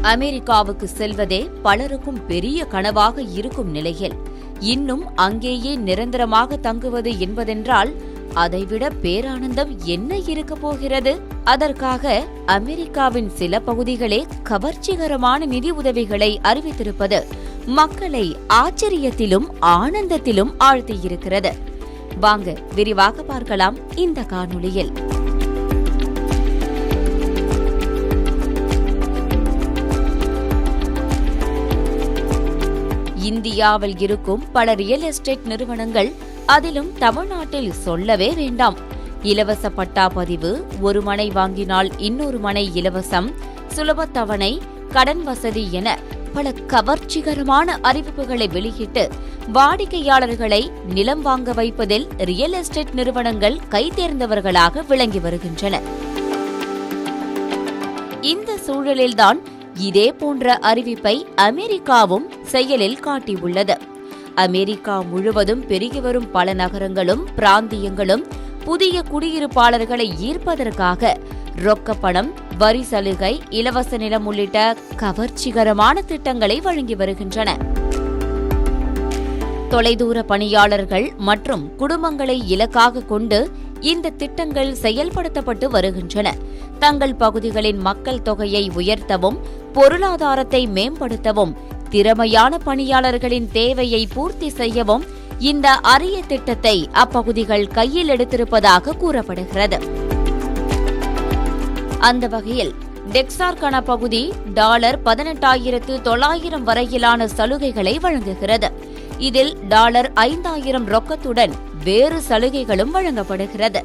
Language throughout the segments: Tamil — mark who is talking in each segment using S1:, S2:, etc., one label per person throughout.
S1: அமெரிக்காவுக்கு செல்வதே பலருக்கும் பெரிய கனவாக இருக்கும் நிலையில் இன்னும் அங்கேயே நிரந்தரமாக தங்குவது என்பதென்றால் அதைவிட பேரானந்தம் என்ன இருக்கப் போகிறது? அதற்காக அமெரிக்காவின் சில பகுதிகளே கவர்ச்சிகரமான நிதி உதவிகளை அறிவித்திருப்பது மக்களை ஆச்சரியத்திலும் ஆனந்தத்திலும் ஆழ்த்தியிருக்கிறது. வாங்க விரிவாக பார்க்கலாம் இந்த காணொளியில். இந்தியாவில் இருக்கும் பல ரியல் எஸ்டேட் நிறுவனங்கள், அதிலும் தமிழ்நாட்டில் சொல்லவே வேண்டாம், இலவச பட்டா பதிவு, ஒரு மனை வாங்கினால் இன்னொரு மனை இலவசம், சுலபத்தவணை, கடன் வசதி என பல கவர்ச்சிகரமான அறிவிப்புகளை வெளியிட்டு வாடிக்கையாளர்களை நிலம் வாங்க வைப்பதில் ரியல் எஸ்டேட் நிறுவனங்கள் கைதேர்ந்தவர்களாக விளங்கி வருகின்றன. இந்த சூழலில்தான் இதே போன்ற அறிவிப்பை அமெரிக்காவும் செயலில் காட்டியுள்ளது. அமெரிக்கா முழுவதும் பெருகி வரும் பல நகரங்களும் பிராந்தியங்களும் புதிய குடியிருப்பாளர்களை ஈர்ப்பதற்காக ரொக்க பணம், வரி சலுகை, இலவச நிலம் உள்ளிட்ட கவர்ச்சிகரமான திட்டங்களை வழங்கி வருகின்றன. தொலைதூர பணியாளர்கள் மற்றும் குடும்பங்களை இலக்காக கொண்டு இந்த திட்டங்கள் செயல்படுத்தப்பட்டு வருகின்றன. தங்கள் பகுதிகளின் மக்கள் தொகையை உயர்த்தவும், பொருளாதாரத்தை மேம்படுத்தவும், திறமையான பணியாளர்களின் தேவையை பூர்த்தி செய்யவும் இந்த அரிய திட்டத்தை அப்பகுதிகள் கையில் எடுத்திருப்பதாக கூறப்படுகிறது. அந்த வகையில் டெக்சார்கானா பகுதி $18,900 வரையிலான சலுகைகளை வழங்குகிறது. இதில் $5,000 ரொக்கத்துடன் வேறு சலுகைகளும் வழங்கப்படுகிறது.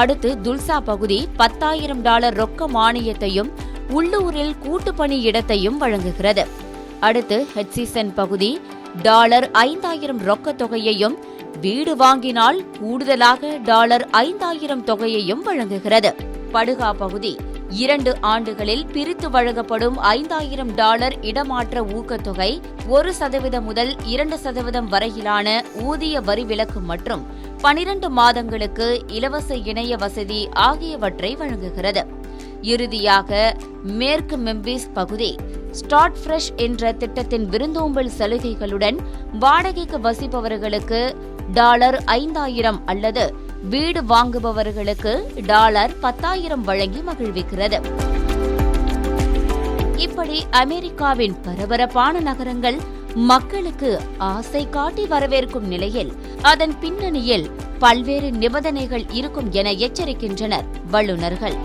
S1: அடுத்து துல்சா பகுதி $10,000 ரொக்க மானியத்தையும் உள்ளூரில் கூட்டுப்பணி இடத்தையும் வழங்குகிறது. அடுத்து ஹெட்சிசன் பகுதி $5,000 ரொக்க தொகையையும் வீடு வாங்கினால் கூடுதலாக $5,000 தொகையையும் வழங்குகிறது. படுகா பகுதி 2 ஆண்டுகளில் பிரித்து வழங்கப்படும் $5,000 இடமாற்ற ஊக்கத்தொகை, 1% முதல் 2% வரையிலான ஊதிய வரி விலக்கு மற்றும் 12 மாதங்களுக்கு இலவச இணைய வசதி ஆகியவற்றை வழங்குகிறது. இறுதியாக மேற்கு மெம்பிஸ் பகுதி ஸ்டார்ட் ஃப்ரெஷ் என்ற திட்டத்தின் விருந்தோம்பல் சலுகைகளுடன் வாடகைக்கு வசிப்பவர்களுக்கு $5,000 அல்லது வீடு வாங்குபவர்களுக்கு $10,000 வழங்கி மகிழ்விக்கிறது. இப்படி அமெரிக்காவின் பரபரப்பான நகரங்கள் மக்களுக்கு ஆசை காட்டி வரவேற்கும் நிலையில் அதன் பின்னணியில் பல்வேறு நிபந்தனைகள் இருக்கும் என எச்சரிக்கின்றனர் வல்லுநர்கள்.